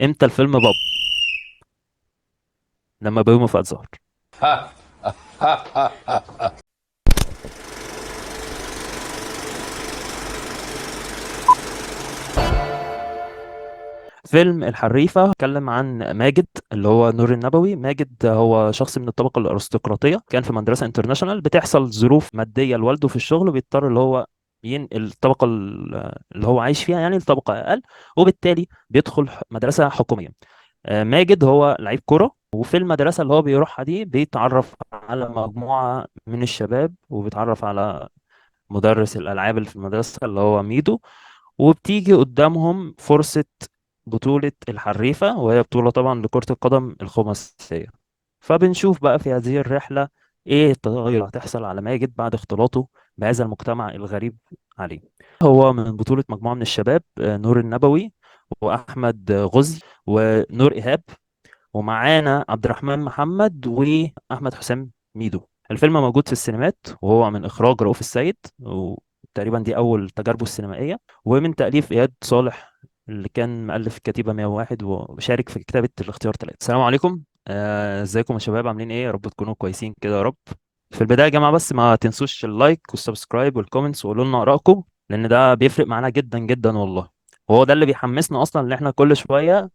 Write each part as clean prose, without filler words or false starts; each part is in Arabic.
امتى الفيلم باب؟ لما بيومي فؤاد ظهر. فيلم الحريفة اتكلم عن ماجد اللي هو نور النبوي. ماجد هو شخص من الطبقة الأرستقراطية، كان في مدرسة انترناشونال. بتحصل ظروف مادية لوالده في الشغل، بيضطر اللي هو ينقل الطبقة اللي هو عايش فيها يعني لطبقة أقل، وبالتالي بيدخل مدرسة حكومية. ماجد هو لعيب كرة، وفي المدرسة اللي هو بيروحها دي بيتعرف على مجموعة من الشباب، وبيتعرف على مدرس الألعاب اللي في المدرسة اللي هو ميدو. وبتيجي قدامهم فرصة بطولة الحريفة، وهي بطولة طبعا لكرة القدم الخماسية. فبنشوف بقى في هذه الرحلة ايه التغير اللي هتحصل على ماجد بعد اختلاطه بهذا المجتمع الغريب عليه. هو من بطولة مجموعة من الشباب، نور النبوي وأحمد غزي ونور إيهاب، ومعانا عبد الرحمن محمد واحمد حسام ميدو. الفيلم موجود في السينمات، وهو من اخراج رؤوف السيد، وتقريبا دي اول تجاربه السينمائيه، ومن تاليف اياد صالح اللي كان مؤلف الكتيبه 101 وشارك في كتابه الاختيار 3. السلام عليكم. ازيكم يا شباب؟ عاملين ايه؟ يا رب تكونوا كويسين كده يا رب. في البدايه يا جماعه، بس ما تنسوش اللايك والسبسكرايب والكومنتس، وقولوا لنا ارائكم، لان ده بيفرق معانا جدا جدا والله. وهو ده اللي بيحمسنا اصلا ان احنا كل شويه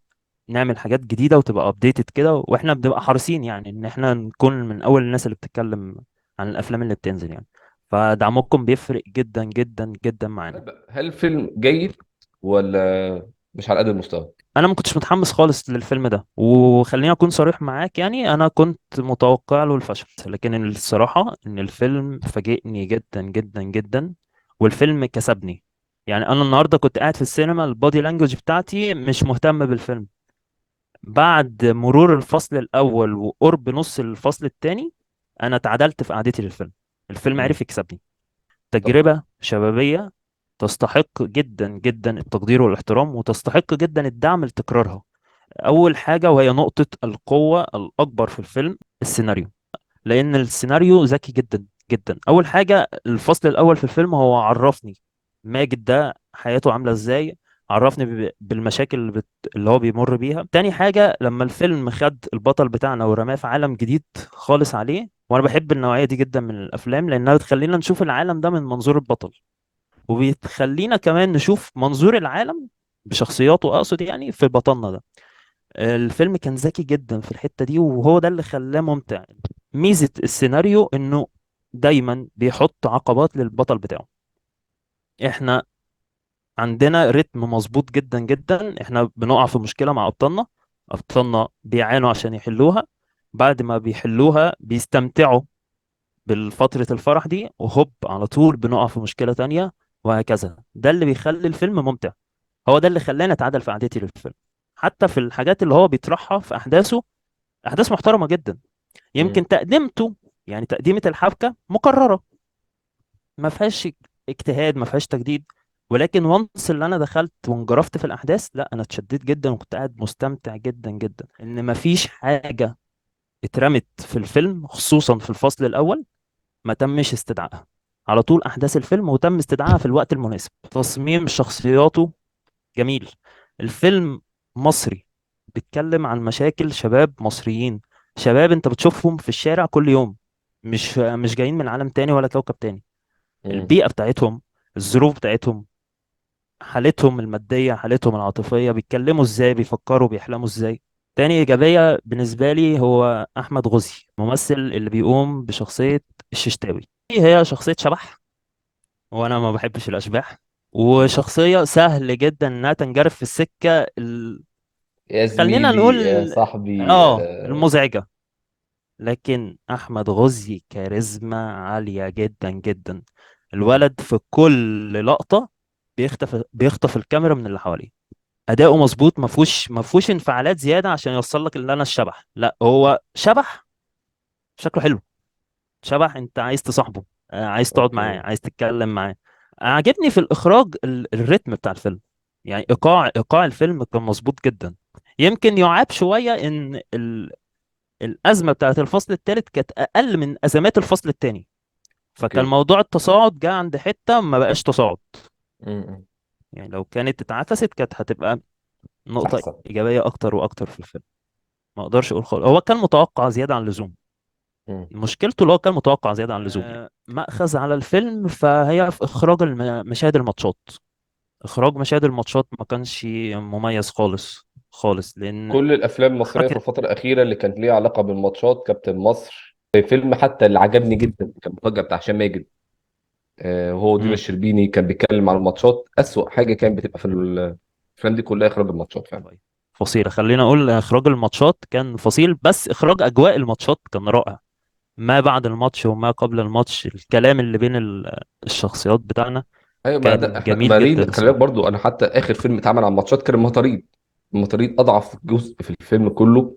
نعمل حاجات جديدة وتبقى ابديتد كده، واحنا بنبقى حريصين يعني ان احنا نكون من اول الناس اللي بتتكلم عن الافلام اللي بتنزل يعني. فدعمكم بيفرق جدا جدا جدا معانا. هل الفيلم جيد ولا مش على قد المستوى؟ انا ما كنتش متحمس خالص للفيلم ده، وخليني اكون صريح معاك، يعني انا كنت متوقع له الفشل، لكن الصراحة ان الفيلم فاجئني جدا جدا جدا، والفيلم كسبني. يعني انا النهارده كنت قاعد في السينما، البودي لانجوج بتاعتي مش مهتم بالفيلم. بعد مرور الفصل الأول وقرب نص الفصل الثاني، أنا اتعدلت في قعدتي للفيلم. الفيلم مم. عرف يكسبني. طب تجربة شبابية تستحق جدا جدا التقدير والاحترام، وتستحق جدا الدعم لتكرارها. أول حاجة، وهي نقطة القوة الأكبر في الفيلم، السيناريو. لان السيناريو ذكي جدا جدا. اول حاجه، الفصل الاول في الفيلم هو عرفني ماجد ده حياته عامله ازاي، عرفني بالمشاكل اللي هو بيمر بيها. تاني حاجه، لما الفيلم خد البطل بتاعنا ورماه في عالم جديد خالص عليه، وانا بحب النوعيه دي جدا من الافلام لانها بتخلينا نشوف العالم ده من منظور البطل، وبتخلينا كمان نشوف منظور العالم بشخصياته، اقصد يعني في بطلنا ده. الفيلم كان ذكي جدا في الحتة دي، وهو ده اللي خلاه ممتع. ميزة السيناريو انه دايما بيحط عقبات للبطل بتاعه. احنا عندنا رتم مظبوط جدا جدا، احنا بنقع في مشكلة مع ابطالنا بيعانوا عشان يحلوها. بعد ما بيحلوها بيستمتعوا بالفترة الفرح دي، وهوب على طول بنقع في مشكلة تانية، وهكذا. ده اللي بيخلي الفيلم ممتع. هو ده اللي خلاني اتعادل في قعدتي للفيلم. حتى في الحاجات اللي هو بيطرحها في احداثه، احداث محترمه جدا. مم. يمكن تقدمته، يعني تقديمه الحبكه مكرره، ما فيهاش اجتهاد، ما فيهاش تجديد. ولكن وانس اللي انا دخلت وانجرفت في الاحداث، لا انا اتشددت جدا، وكنت قاعد مستمتع جدا جدا. ان ما فيش حاجه اترمت في الفيلم خصوصا في الفصل الاول ما تمش استدعائها. على طول احداث الفيلم وتم استدعائها في الوقت المناسب. تصميم شخصياته جميل. الفيلم مصري، بيتكلم عن مشاكل شباب مصريين، شباب انت بتشوفهم في الشارع كل يوم، مش جايين من عالم تاني ولا كوكب تاني. مم. البيئة بتاعتهم، الظروف بتاعتهم، حالتهم المادية، حالتهم العاطفية، بيتكلموا ازاي، بيفكروا، بيحلموا ازاي. تاني إيجابية بالنسبة لي هو أحمد غزي، الممثل اللي بيقوم بشخصية الششتاوي. هي شخصية شبح، وأنا ما بحبش الأشباح، وشخصية سهل جدا إنها تنجرف في السكة يا خلينا نقول زميلي يا صاحبي، المزعجة. لكن احمد غزي كاريزما عالية جدا جدا. الولد في كل لقطة بيخطف الكاميرا من اللي حواليه. اداؤه مظبوط، ما فيهوش انفعالات زيادة عشان يوصل لك ان انا الشبح. لا، هو شبح شكله حلو. شبح انت عايز تصاحبه، عايز تقعد معاه، اوكي. عايز تتكلم معاه. عجبني في الاخراج الريتم بتاع الفيلم. يعني ايقاع الفيلم كان مظبوط جدا. يمكن يعاب شوية ان الازمه بتاعت الفصل الثالث كانت اقل من ازمات الفصل الثاني، فكان اوكي. موضوع التصاعد جه عند حته ما بقاش تصاعد. مم. يعني لو كانت اتعكست كانت هتبقى نقطة احسن. إيجابية أكتر وأكتر في الفيلم. ما أقدرش أقول خالص هو كان متوقع زيادة عن اللزوم. مم. مشكلته اللي هو كان متوقع زيادة عن اللزوم يعني. مأخذ على الفيلم فهي في إخراج مشاهد الماتشات. إخراج مشاهد الماتشات ما كانش مميز خالص خالص، لأن كل الافلام المصريه في حركة. الفتره الاخيره اللي كانت ليها علاقه بالماتشات، كابتن مصر، فيلم حتى اللي عجبني جدا كان مفاجاه بتاع هشام ماجد، وهو دينا مم. الشربيني كان بيتكلم عن الماتشات. اسوأ حاجه كانت بتبقى في الافلام دي كلها اخراج الماتشات فعلا. فصيلة، خلينا أقول إخراج الماتشات كان فصيل، بس إخراج أجواء الماتشات كان رائع. ما بعد الماتش وما قبل الماتش، الكلام اللي بين الشخصيات بتاعنا ايوه، ما ده كان احنا جميل جدا مارين، خلي بالك الصراحة. برضو، انا حتى اخر فيلم اتعمل عن ماتشات كان المطاريد. المطاريد اضعف جزء في الفيلم كله.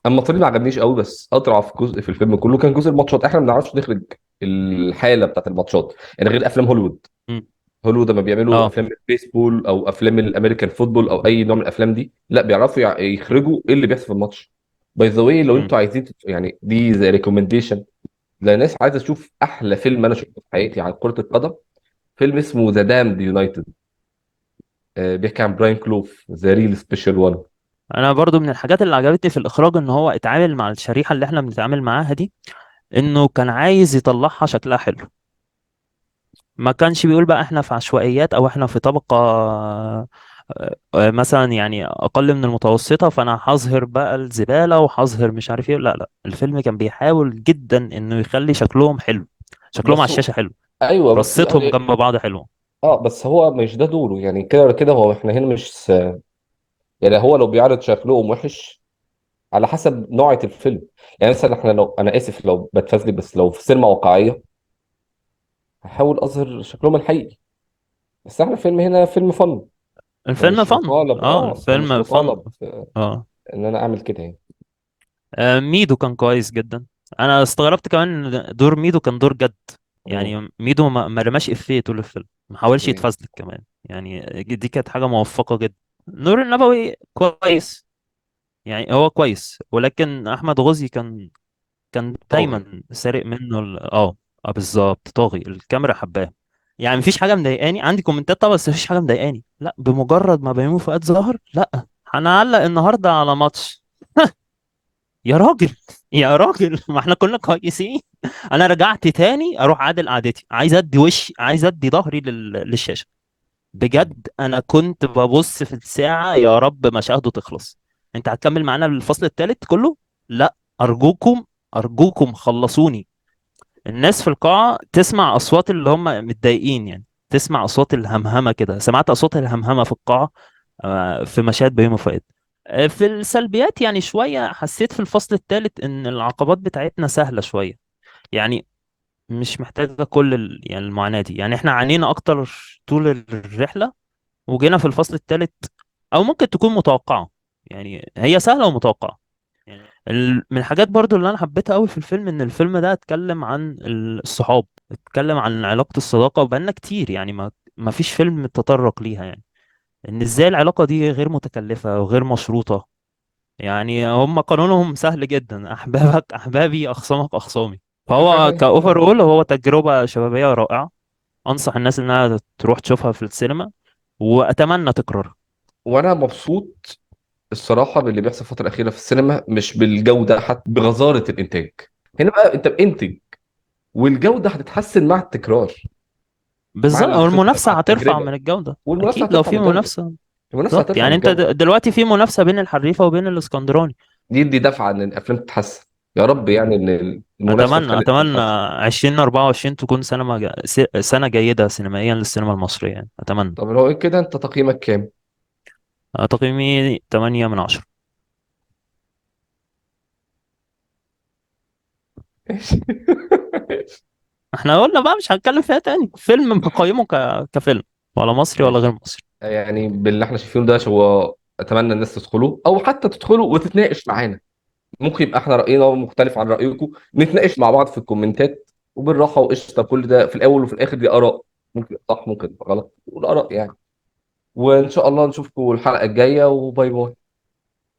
اما المطاريد ما عجبنيش قوي، بس اضعف جزء في الفيلم كله كان جزء الماتشات. احنا ما بنعرفش نخرج الحاله بتاعت الماتشات يعني غير افلام هوليوود. مم. هوليوود لما بيعملوا اه. افلام البيسبول او افلام الامريكان فوتبول او اي نوع من الافلام دي، لا بيعرفوا يخرجوا ايه اللي بيحصل في الماتش. باي ذا واي، لو مم. انتوا عايزين يعني دي زي ريكومنديشن لناس عايزه تشوف احلى فيلم انا شفته في حياتي عن كره القدم، فيلم اسمه ذا دامد يونايتد. بيحكي عن براين كلوف، ذا ريل سبيشال وان. انا برضو من الحاجات اللي عجبتني في الاخراج ان هو اتعامل مع الشريحة اللي احنا بنتعامل معاها دي، انه كان عايز يطلعها شكلها حلو. ما كانش بيقول بقى احنا في عشوائيات او احنا في طبقة مثلا يعني اقل من المتوسطة، فانا هظهر بقى الزبالة وهظهر مش عارف ايه. لا لا، الفيلم كان بيحاول جدا انه يخلي شكلهم حلو، شكلهم على بس هو، الشاشة حلو، ايوه بس رصتهم يعني، جنب بعض حلو. اه بس هو مش ده دوره يعني. كده ولا كده هو احنا هنا مش يعني هو لو بيعرض شكلهم وحش على حسب نوعية الفيلم. يعني مثلا احنا، لو انا اسف لو بتفزلك، بس لو في سينما واقعية هحاول اظهر شكلهم الحقيقي. بس احنا فيلم هنا فيلم فن. الفيلم فمش فن. مطالب، اه فمش الفيلم فن. مطالب اه. ان انا اعمل كده يعني. ميدو كان كويس جدا. انا استغربت كمان إن دور ميدو كان دور جد. مم. يعني ميدو ما رماش افيه طول الفيلم، ما حاولش اوكي. يتفزلك كمان يعني. دي كانت حاجة موفقة جدا. نور النبوي كويس، يعني هو كويس، ولكن احمد غزي كان طاغي. دايما سارق منه بالظبط طاغي. الكاميرا حباه. يعني مفيش حاجه مضايقاني، عندي كومنتات طبعا بس مفيش حاجه مضايقاني. لا، بمجرد ما بيومي فؤاد ظهر، لا هنعلق النهارده على ماتش. يا راجل، يا راجل ما احنا كنا كويسين. انا رجعت تاني اروح عادل قعدتي، عايز ادي وشي، عايز ادي ظهري للشاشه. بجد انا كنت ببص في الساعة يا رب مشاهده تخلص. انت هتكمل معانا الفصل الثالث كله؟ لا، ارجوكم، ارجوكم خلصوني. الناس في القاعة تسمع اصوات اللي هم متضايقين يعني، تسمع اصوات الهمهمة كده. سمعت اصوات الهمهمة في القاعة في مشاهد بيومي فؤاد. في السلبيات يعني شوية حسيت في الفصل الثالث ان العقبات بتاعتنا سهلة شوية يعني. مش محتاجة كل يعني المعاناة دي. يعني احنا عانينا اكتر طول الرحلة، وجينا في الفصل الثالث. او ممكن تكون متوقعه، يعني هي سهله ومتوقعه. يعني من الحاجات برضو اللي انا حبيتها قوي في الفيلم ان الفيلم ده اتكلم عن الصحاب، اتكلم عن علاقه الصداقه، وبقالنا كتير يعني ما فيش فيلم تطرق ليها يعني. ان ازاي العلاقه دي غير متكلفه وغير مشروطه. يعني هم قانونهم سهل جدا، احبابك احبابي، اخصامك اخصامي. فهو كاوفر اول هو تجربه شبابيه رائعه. انصح الناس انها تروح تشوفها في السينما، واتمنى تكرر. وانا مبسوط الصراحة باللي بيحصل الفترة الأخيرة في السينما، مش بالجودة، حتى بغزارة الإنتاج. هنا بقى أنت بإنتج، والجودة هتتحسن مع التكرار، مع بالظبط، الخبرة، مع والمنافسة هترفع التجربة. من الجودة. والمنافسة أكيد لو هترفع من في الجودة. منافسة. المنافسة بالظبط، هترفع من يعني أنت الجودة. دلوقتي في منافسة بين الحريفة وبين الإسكندراني. دي دفعة إن الأفلام تتحسن. يا رب يعني إن المنافسة أتمنى تخلي الأفلام أتمنى تتحسن. 2024 تكون سنة جيدة سينمائيا للسينما المصرية يعني. أتمنى. طب لو كده أنت تقييمك كام؟ تقييمي 8 من 10. ماشي. احنا قلنا بقى مش هنتكلم فيها تاني. فيلم بقيمه كفيلم، ولا مصري ولا غير ماشي. مصري. يعني باللي احنا شايفينه ده، هو أتمنى الناس تدخله، أو حتى تدخلوا وتتناقش معانا. ممكن يبقى احنا رأينا مختلف عن رأيكم، نتناقش مع بعض في الكومنتات وبالراحة وقشطة. كل ده في الأول وفي الآخر دي آراء، ممكن يبقى صح ممكن يبقى غلط، والآراء يعني. وإن شاء الله نشوفكم الحلقة الجاية، وباي باي.